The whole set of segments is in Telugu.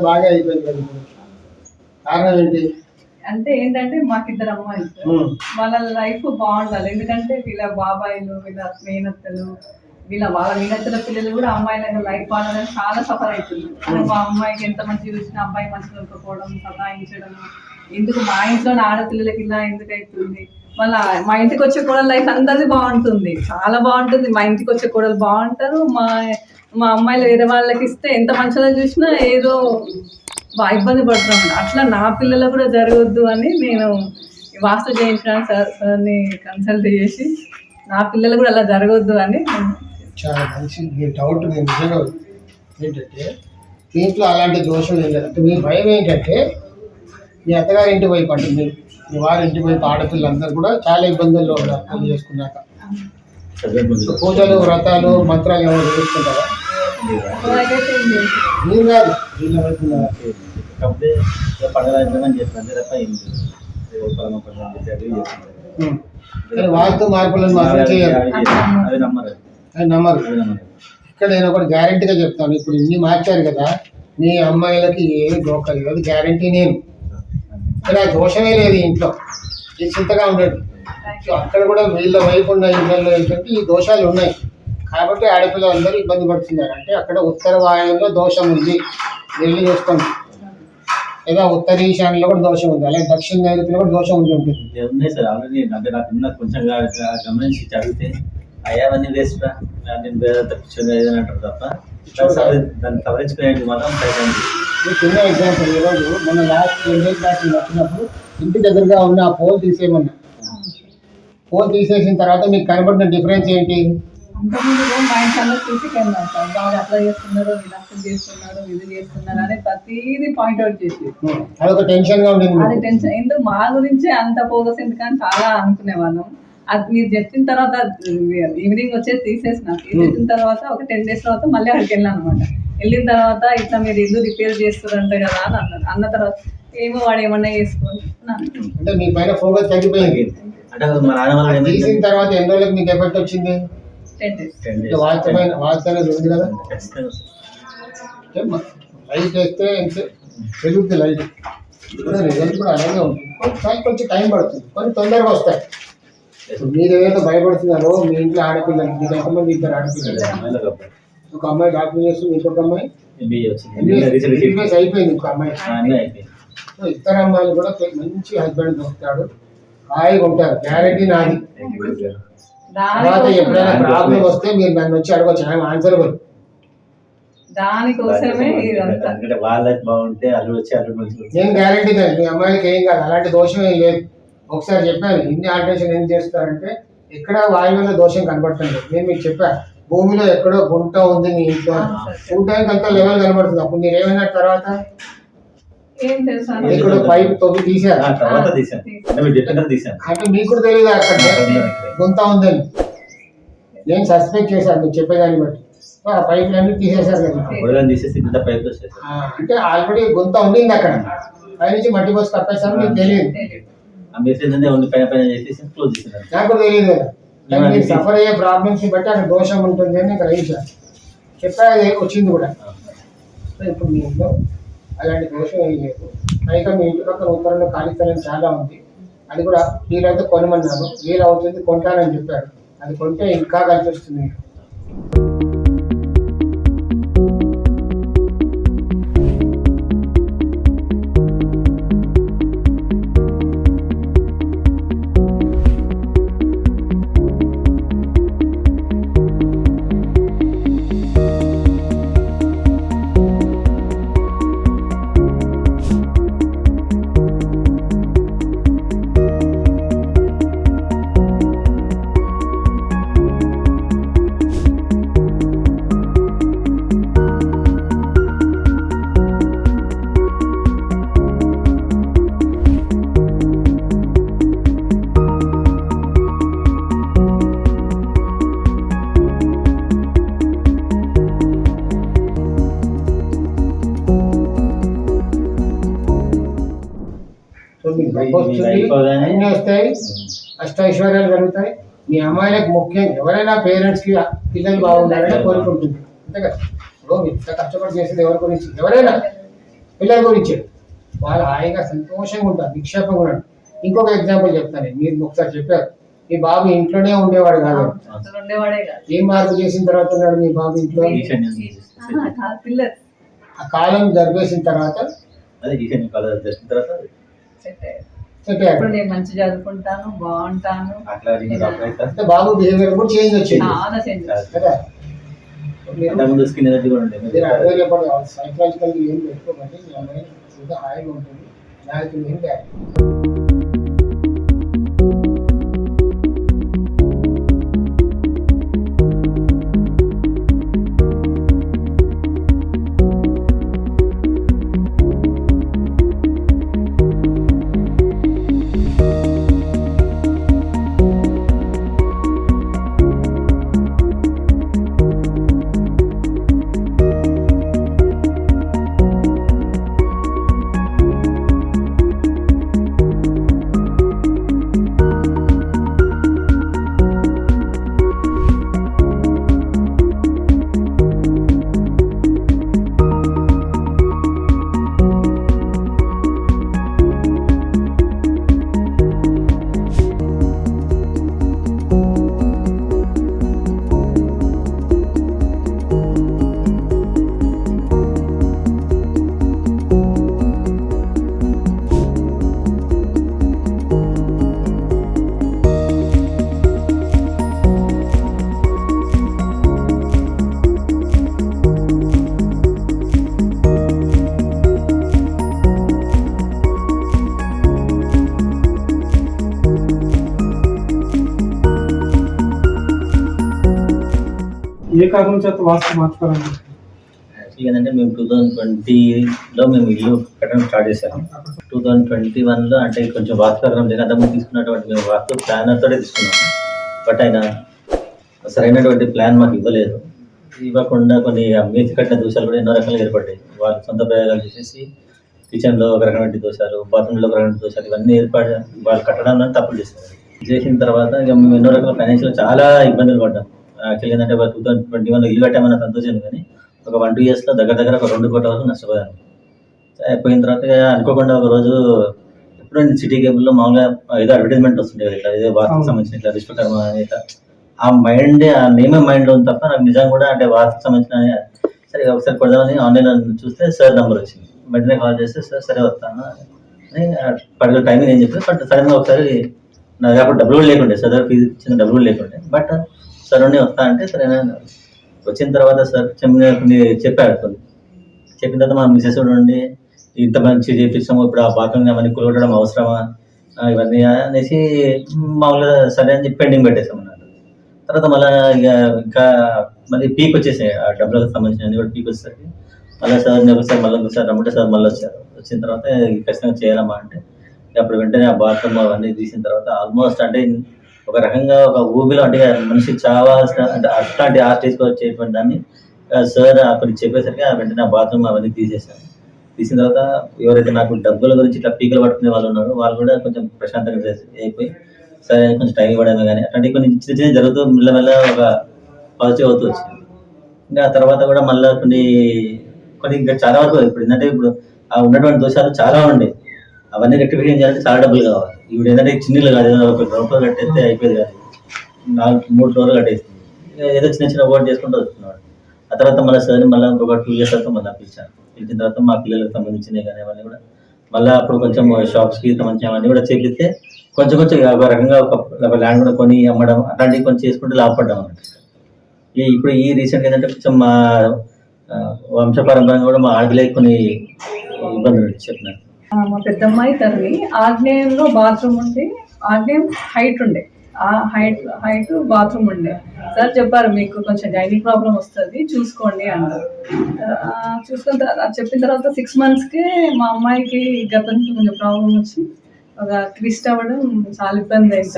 బాగా అయిపోయింది కదా ఇప్పుడు. కారణం ఏంటి అంటే ఏంటంటే మాకు ఇద్దరు అమ్మాయిలు సార్. వాళ్ళ లైఫ్ బాగుండాలి. ఎందుకంటే వీళ్ళ బాబాయిలు, వీళ్ళ మేనత్తలు, వాళ్ళ మేనత్తల పిల్లలు కూడా అమ్మాయిల లైఫ్ బాగుండాలని చాలా సఫర్ అవుతుంది. మా అమ్మాయికి ఎంత మంచిగా చూసినా అబ్బాయి మంచిగా ఉండకపోవడం, సతాయించడం, ఎందుకు మా ఇంట్లో ఆడపిల్లలకి ఇలా ఎందుకు అవుతుంది. మళ్ళీ మా ఇంటికి వచ్చే కోడలు లైఫ్ అందరిది బాగుంటుంది, చాలా బాగుంటుంది. మా ఇంటికి వచ్చే కోడలు బాగుంటారు. మా అమ్మాయిలు వేరే వాళ్ళకి ఇస్తే ఎంత మంచిగా చూసినా ఏదో ఇబ్బంది పడుతున్నాను. అట్లా నా పిల్లలు కూడా జరగద్దు అని నేను వాస్తు చేయించడానికి సార్ని కన్సల్ట్ చేసి నా పిల్లలు కూడా అలా జరగద్దు అని. చాలా మంచి డౌట్. నేను నిజంగా ఏంటంటే దీంట్లో అలాంటి దోషం ఏం లేదు. అంటే మీ భయం ఏంటంటే మీ అత్తగారి ఇంటి వైపు అంటుంది, మీ వారి ఇంటి వైపు ఆడపిల్లలందరూ కూడా చాలా ఇబ్బందుల్లో ఉన్నారు పెళ్లి చేసుకున్నాక. పూజలు, వ్రతాలు, మంత్రాలు ఏమైనా చేసుకుంటారా? మీరు కాదు, వీళ్ళ వైపు వాస్తు మార్పులను మాత్రం చేయాలి, అది నమ్మరు. ఇక్కడ నేను ఒకటి గ్యారంటీగా చెప్తాను. ఇప్పుడు ఇన్ని మార్చారు కదా, మీ అమ్మాయిలకి ఏమి దోఖం లేదు, గ్యారంటీ నేను. ఇక్కడ దోషమే లేదు, ఇంట్లో నిశ్చింతగా ఉండదు. సో అక్కడ కూడా వీళ్ళ వైపు ఉన్న ఇళ్ళల్లో ఏంటంటే ఈ దోషాలు ఉన్నాయి కాబట్టి ఆడపిల్లలు అందరూ ఇబ్బంది పడుతున్నారు. అంటే అక్కడ ఉత్తర వాయువులో దోషం ఉంది, వెళ్ళి చూసుకోండి. లేదా ఉత్తర ఈశాన్యంలో కూడా దోషం ఉంది, అలాగే దక్షిణ నైరుతిలో కూడా దోషం ఉంటుంది. ఉన్నాయి సార్ ఆల్రెడీ. అంటే నాకు కొంచెం గమనించి చదివితే అయ్యావన్నీ వేస్ట్ నేను వేరే అంటారు తప్ప దాన్ని సవరించుకునేది మాత్రం చిన్న ఎగ్జాంపుల్, ఈరోజు మన లాస్ట్ 10 days బ్యాక్ వచ్చినప్పుడు ఇంటి దగ్గరగా ఉన్న ఆ పోల్ తీసేయమన్నా. పోల్ తీసేసిన తర్వాత మీకు కనబడిన డిఫరెన్స్ ఏంటి? అంతకుముందు మా ఇంట్లో చూసి వాళ్ళు అప్లై చేస్తున్నారు, విలాసం చేస్తున్నారు, ఇది చేస్తున్నారు అని ప్రతిదీ పాయింట్అవుట్ చేసి అదొక టెన్షన్ గా ఉండేది. అది టెన్షన్ ఎందుకు, మా గురించే అంత ఫోకస్ ఎందుకని చాలా అనుకునేవాళ్ళం. అది మీరు చెప్పిన తర్వాత ఈవినింగ్ వచ్చేసి తీసేసిన తర్వాత ఒక 10 days తర్వాత మళ్ళీ అక్కడికి వెళ్ళాను అనమాట. వెళ్ళిన తర్వాత ఇట్లా మీరు ఇల్లు రిపేర్ చేస్తారంట కదా అని అన్నారు. అన్న తర్వాత ఏమో వాడు ఏమన్నా చేసుకోవాలి అంటే మీ పైన ఫోకస్ తగ్గిపోయింది. తీసిన తర్వాత ఎన్ని రోజులకు మీకు ఎఫెక్ట్ వచ్చింది? 10 days. వాచ్ అనేది ఉంది కదా, లైట్ వేస్తే పెరుగుతుంది లైట్ కూడా, రిజల్ట్ కూడా అలాగే ఉంటుంది. కొంచెం టైం పడుతుంది, కొన్ని తొందరగా వస్తాయి. మీరు ఏదైతే భయపడుతున్నారో మీ ఇంట్లో ఆడపిల్లలు, మీకు ఎంతమంది? ఇద్దరు ఆడపిల్లలు. ఒక అమ్మాయి డాక్టర్ చేస్తుంది, ఇంకొక అమ్మాయి అయిపోయింది, ఇంకొక అమ్మాయి. ఇద్దరు అమ్మాయిలు కూడా మంచి హస్బెండ్ దొరుకుతాడు, హాయిగా ఉంటారు, గ్యారెంటీ నాది. తర్వాత ఎప్పుడైనా ప్రాబ్లం వస్తే మీరు నన్ను వచ్చి అడగచ్చు, ఆయన ఆన్సర్ ఇవ్వరు. దానికోసమే నేను గ్యారెంటీ కాదు, మీ అమ్మాయిలకి ఏం కాదు, అలాంటి దోషం ఏం లేదు. ఒకసారి చెప్పాను, ఇన్ని ఆల్టరేషన్ ఏం చేస్తారంటే ఎక్కడ వాయువులో దోషం కనబడుతుంది. నేను మీకు చెప్పాను, భూమిలో ఎక్కడో గుంట ఉంది మీ ఇంట్లో, గుంటానికి అంతా లెవెల్ కనబడుతుంది. అప్పుడు మీరు ఏమైనా తర్వాత ఇక్కడ పైప్ తొవ్వి తీసారు, అంటే మీకు కూడా తెలియదు అక్కడ గుంత ఉందని. నేను సస్పెక్ట్ చేశాను మీరు చెప్పేదాన్ని బట్టి. ఆ పైపులన్నీ తీసేశారు కదా, అంటే ఆల్రెడీ గుంత ఉండింది అక్కడ, పైనుంచి మట్టి పోసి కప్పేశారు, మీకు తెలియదు. నాకు తెలియదు కదా, మీరు సఫర్ అయ్యే ప్రాబ్లమ్స్ బట్టి అక్కడ దోషం ఉంటుంది అని గ్రహించాను, చెప్పారు, వచ్చింది కూడా. ఇప్పుడు మీ ఇంట్లో అలాంటి దోషం ఏం లేదు. పైగా మీ ఇంటి పక్కన ఉత్తరంలో ఖాళీ స్థలం చాలా ఉంది, అది కూడా వీలైతే కొనమన్నాను, వీలు అవుతుంది కొంటానని చెప్పారు. అది కొంటే ఇంకా కలిసి వస్తుంది. అన్నీ వస్తాయి, అష్టైశ్వర్యాలు కలుగుతాయి. మీ అమ్మాయిలకు ముఖ్యంగా ఎవరైనా పేరెంట్స్కి పిల్లలు బాగుండాలని కోరుకుంటుంది, అంతే కదా. ఇప్పుడు ఇంత కష్టపడి చేసేది ఎవరి గురించి? ఎవరైనా పిల్లల గురించి వాళ్ళు హాయిగా సంతోషంగా ఉంటారు, నిక్షేపంగా ఉంటారు. ఇంకొక ఎగ్జాంపుల్ చెప్తాను, మీరు ఒకసారి చెప్పారు మీ బాబు ఇంట్లోనే ఉండేవాడు కాదు, అసలు ఉండేవాడే కాదు. ఏ మార్పు చేసిన తర్వాత ఉన్నాడు మీ బాబు ఇంట్లో? పిల్లర్ ఆ కాలం జరిపేసిన తర్వాత అదే ఈశాన్య కాలేజ్ చేసిన తర్వాత సెట్ అయ్యాడు. సెట్ అయ్యాడు. ఇప్పుడు నేను మంచి చదువుకుంటాను, బాగుంటాను. అట్లా అంటే బాబు బిహేవియర్ కూడా చేంజ్ వచ్చింది చాలా చేంజ్ కదా. ముందు స్కిన్ ఎనర్జీ కూడా ఉండేది. మీరు అడగలేపడు సైకలాజికల్ ఏం పెట్టుకోకండి, మీ అమ్మాయి ఇంకా హాయిగా ఉంటుంది, నాకు ఏం కాదు. ఏ కారణం చేత వాస్తు మార్చుకోవాలండి? యాక్చువల్గా ఏంటంటే మేము 2020లో మేము ఇల్లు కట్టడం స్టార్ట్ చేసాము. 2021లో అంటే కొంచెం వాస్తు ప్రకారం లేక అంతకుముందు తీసుకున్నటువంటి మేము వాస్తు ప్లానర్తో తీసుకున్నాము. బట్ ఆయన సరైనటువంటి ప్లాన్ మాకు ఇవ్వలేదు. ఇవ్వకుండా కొన్ని మేచి కట్టిన దోషాలు కూడా ఎన్నో రకాలుగా ఏర్పడ్డాయి. వాళ్ళు సొంత ప్రయోగాలు చేసేసి కిచెన్లో ఒక రకమైన దోషాలు, బాత్రూంలో ఒక రకమైన దోషాలు ఇవన్నీ వాళ్ళు కట్టడంలో తప్పులు చేస్తారు. చేసిన తర్వాత ఇక మేము ఎన్నో రకాల ఫైనాన్షియల్ చాలా ఇబ్బందులు పడ్డాం. యాక్చువల్గా ఏంటంటే 2021లో ఇల్లు కట్టామన్న సంతోషం కానీ ఒక 1-2 ఇయర్స్లో దగ్గర ఒక 2 కోట్ల వరకు నష్టపోయాను. అయిపోయిన తర్వాత అనుకోకుండా ఒక రోజు ఎప్పుడు సిటీ కేబుల్లో మామూలుగా ఏదో అడ్వర్టైజ్మెంట్ వస్తుండే ఇట్లా ఏదో వాస్తుకు సంబంధించిన ఇట్లా విశ్వకర్మ ఇట్లా ఆ మైండే ఆ నేమే మైండ్లో ఉంది తప్ప నాకు నిజం కూడా అంటే వాస్తుకు సంబంధించిన సరే ఒకసారి కొడదామని ఆన్లైన్లో చూస్తే సార్ నెంబర్ వచ్చింది. వెంటనే కాల్ చేస్తే సార్ సరే వస్తాను అని పర్టికులర్ టైమింగ్ ఏం చెప్పి బట్ సడన్గా ఒకసారి నా దగ్గర అప్పుడు డబ్బులు లేకుండే, సార్ ఫీజు ఇచ్చిన డబ్బులు లేకుండే. బట్ సార్ ఉండి వస్తా అంటే సరే వచ్చిన తర్వాత సార్ చెప్పాడు కొన్ని. చెప్పిన తర్వాత మా మిసెస్ కూడా ఉండి ఇంత మంచి చేపించాము, ఇప్పుడు ఆ బాత్రూమ్ అవన్నీ కులవడం అవసరమా ఇవన్నీ అనేసి మామూలుగా సరే అని చెప్పి పెండింగ్ పెట్టేసాం అన్నమాట. తర్వాత మళ్ళీ ఇంకా మళ్ళీ పీక్ వచ్చేసాయి ఆ డబ్బులకు సంబంధించిన అన్ని కూడా పీక్ వచ్చేసరికి మళ్ళీ సార్ ఒకసారి రమ్మంటే సార్ మళ్ళీ వచ్చారు. వచ్చిన తర్వాత ఖచ్చితంగా చేయాలమ్మా అంటే అప్పుడు వెంటనే ఆ బాత్రూమ్ అవన్నీ తీసిన తర్వాత ఆల్మోస్ట్ అంటే ఒక రకంగా ఒక ఊబిలో అంటే మనిషి చావాల్సిన అంటే అట్లాంటి ఆ స్టేజ్కి వచ్చేటువంటి దాన్ని సార్ అక్కడ చెప్పేసరికి వెంటనే ఆ బాత్రూమ్ అవన్నీ తీసేసాను. తీసిన తర్వాత ఎవరైతే నాకు డబ్బుల గురించి ఇట్లా పీకలు పట్టుకునే వాళ్ళు ఉన్నారో వాళ్ళు కూడా కొంచెం ప్రశాంతంగా అయిపోయి సరే కొంచెం టైం ఇవ్వడమే కానీ అట్లాంటి కొన్ని చిన్న చిన్న జరుగుతూ మెల్లమెల్ల ఒక పాజిటివ్ అవుతూ వచ్చింది. ఇంకా ఆ తర్వాత కూడా మళ్ళీ కొన్ని ఇంకా చాలా వరకు ఇప్పుడు ఏంటంటే ఇప్పుడు ఆ ఉన్నటువంటి దోషాలు చాలా ఉండే, అవన్నీ రెక్టిఫికేషన్ చేయాలంటే చాలా డబ్బులు కావాలి. ఇప్పుడు ఏంటంటే చిన్నలు కాదు, ఏదో ఒక రూపాయలు కట్టేస్తే అయిపోయేది కాదు, 3 ఫ్లోర్లు కట్టేస్తుంది. ఏదో చిన్న చిన్న ఓట్ చేసుకుంటూ వస్తున్నాడు. ఆ తర్వాత మళ్ళీ సార్ మళ్ళీ ఒక 2 ఇయర్స్ తర్వాత మళ్ళీ పిలిచాను. పిలిచిన తర్వాత మా పిల్లలకు సంబంధించినవి కానీ అవన్నీ కూడా మళ్ళీ అప్పుడు కొంచెం షాప్స్కి సంబంధించిన అవన్నీ కూడా చేపిస్తే కొంచెం ఒక రకంగా ఒక ల్యాండ్ కూడా కొని అమ్మడం అట్లాంటివి కొంచెం చేసుకుంటూ లాభపడ్డాం అన్నమాట. ఇప్పుడు ఈ రీసెంట్గా ఏంటంటే కొంచెం మా వంశపారంపరంగా కూడా మా ఆడపిల్లకి కొన్ని ఇబ్బందులు చెప్పినారు. మా పెద్దమ్మాయి తల్లి ఆగ్నేయంలో బాత్రూమ్ ఉండి ఆగ్నేయం హైట్ ఉండే, ఆ హైట్ బాత్రూమ్ ఉండే. సార్ చెప్పారు మీకు కొంచెం గైనిక్ ప్రాబ్లం వస్తుంది చూసుకోండి అన్నారు. చెప్పిన తర్వాత 6 monthsకే మా అమ్మాయికి గతంలో కొంచెం ప్రాబ్లం వచ్చి ఒక ట్విస్ట్ అవ్వడం చాలా ఇబ్బంది అయింది.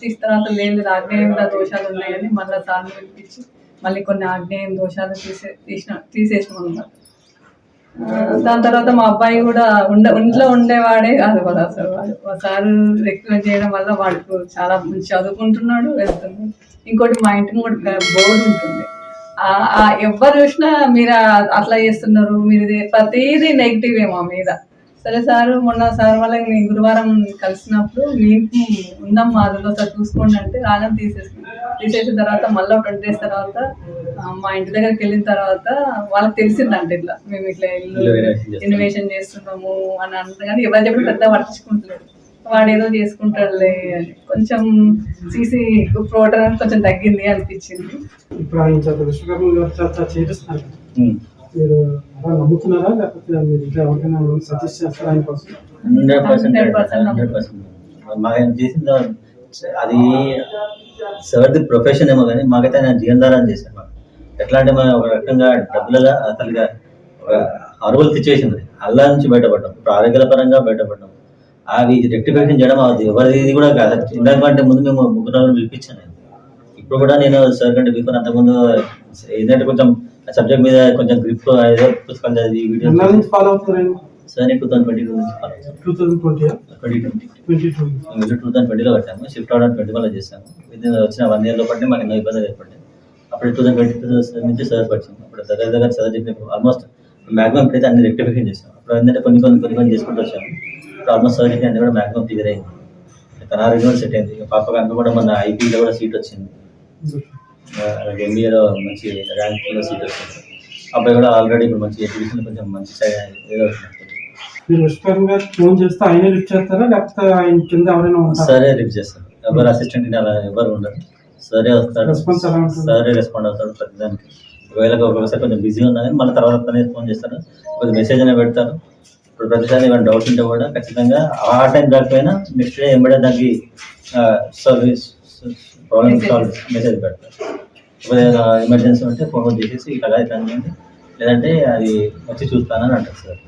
తీసిన తర్వాత లేదు ఆగ్నేయంలో దోషాలు ఉన్నాయని మళ్ళీ సార్ని పిలిపించి మళ్ళీ కొన్ని ఆగ్నేయం దోషాలు తీసేసాం అన్నమాట. దాని తర్వాత మా అబ్బాయి కూడా ఇంట్లో ఉండేవాడే కాదు కదా అసలు. ఒకసారి రికమెండ్ చేయడం వల్ల వాడికి చాలా మంచి చదువుకుంటున్నాడు, వెళ్తున్నాడు. ఇంకోటి మా ఇంటికి కూడా బోర్డు ఉంటుంది, ఎవరు చూసినా మీరు అట్లా చేస్తున్నారు, మీరు ప్రతిదీ నెగిటివ్ ఏమో మీద. సరే సార్, మొన్న సార్ వాళ్ళ నేను గురువారం కలిసినప్పుడు మీకు ఉందాం మా అదిలో సార్ చూసుకోండి అంటే రాగానే తీసేసిన తర్వాత మళ్ళీ 20 days తర్వాత మా ఇంటి దగ్గరికి వెళ్ళిన తర్వాత వాళ్ళకి తెలిసిందంట ఇట్లా మేము ఇట్లా ఇల్లు ఇన్వెషన్ చేస్తున్నాము అని అంటారు. కానీ ఎవరు చెప్పి పెద్ద పట్టించుకుంటలేదు, వాడు ఏదో చేసుకుంటాడులే అని. కొంచెం సీసీ ప్రోటోన్ కొంచెం తగ్గింది అనిపించింది. ఇప్పుడు ఆయన చేత విశ్వకర్మ గారి చేత చేపిస్తున్నారు, మీరు అలా నమ్ముతున్నారా లేకపోతే మీరు ఇంకా ఎవరికైనా సజెస్ట్ చేస్తారా ఆయన కోసం? 100%. మాకు ఆయన చేసిన అది సార్ది ప్రొఫెషన్ ఏమో కానీ మాకైతే ఆయన జీవనధారణ చేశారు. మాకు ఎట్లా అంటే మనం ఒక రకంగా డబ్బులుగా అసలుగా ఒక అరువుల సిచ్యువేషన్ అది, అల్లా నుంచి బయటపడ్డాం, ఇప్పుడు ఆరోగ్యాల పరంగా బయటపడ్డాం. అవి రెక్టిఫికేషన్ చేయడం అది ఎవరిది కూడా కాదు. ఇందాకంటే ముందు మేము ముగ్గురు పిలిపించాను నేను. ఇప్పుడు కూడా నేను సార్ కంటే బిఫోర్ అంతకుముందు ఏంటంటే కొంచెం సబ్జెక్ట్ మీద కొంచెం గ్రిప్ ఏదో పుస్తకాలు చదివి వీడియో ఫాలో అవుతారు సార్. 2022 నుంచి ఫాలో అవుతాను. 2020లో కట్టాము, షిఫ్ట్ అవడం 21లో చేశాము. వచ్చిన 1 year లో పట్టి మాకు ఎన్నో ఇబ్బందులు ఏర్పడ్డాయి. అప్పుడు 2022 నుంచి సార్ పరిచయం. అప్పుడు దగ్గర సార్ చెప్పిన ఆల్మోస్ట్ మ్యాక్సిమం ఇప్పుడైతే అన్ని రెక్టిఫికేషన్ చేసాం. అప్పుడు ఏంటంటే కొన్ని చేసుకుంటూ వచ్చాము. ఇప్పుడు ఆల్మోస్ట్ సార్ చెప్పి అన్ని కూడా మ్యాక్సిమం క్లియర్ అయింది. తన రిజల్ట్ సెట్ అయింది. పాపకు అన్న కూడా మన ఐపీలో కూడా సీట్ వచ్చింది, అలాగే ఎంబీఏలో మంచి ర్యాంక్లో సీట్ వచ్చింది. అబ్బాయి కూడా ఆల్రెడీ ఇప్పుడు మంచి ఎడ్యుకేషన్ కొంచెం మంచి ఏదో మీరు విశ్వకర్మ గారు ఫోన్ చేస్తే ఆయనే లిఫ్ట్ చేస్తారా లేకపోతే ఆయన కింద ఎవరైనా ఉంటారా? సరే లిఫ్ట్ చేస్తారు, ఎవరు అసిస్టెంట్ అలా ఎవరు ఉండరు, సరే వస్తాడు, సరే రెస్పాండ్ అవుతాడు ప్రతిదానికి. ఒకవేళ ఒక్కొక్కసారి కొంచెం బిజీ ఉన్నా కానీ మళ్ళీ తర్వాత ఫోన్ చేస్తారు, కొద్దిగా మెసేజ్ అయినా పెడతారు. ఇప్పుడు ప్రతిసారి ఏమైనా డౌట్స్ ఉంటే కూడా ఖచ్చితంగా ఆ టైం కాకపోయినా నెక్స్ట్ డే ఎంబడే దానికి సర్వీస్ ప్రాబ్లమ్ సాల్వ్ మెసేజ్ పెడతారు. ఏదైనా ఎమర్జెన్సీ ఉంటే ఫోన్ చేసేసి ఇట్లా ఇట్లా లేదంటే అది వచ్చి చూస్తానని అంటారు సార్.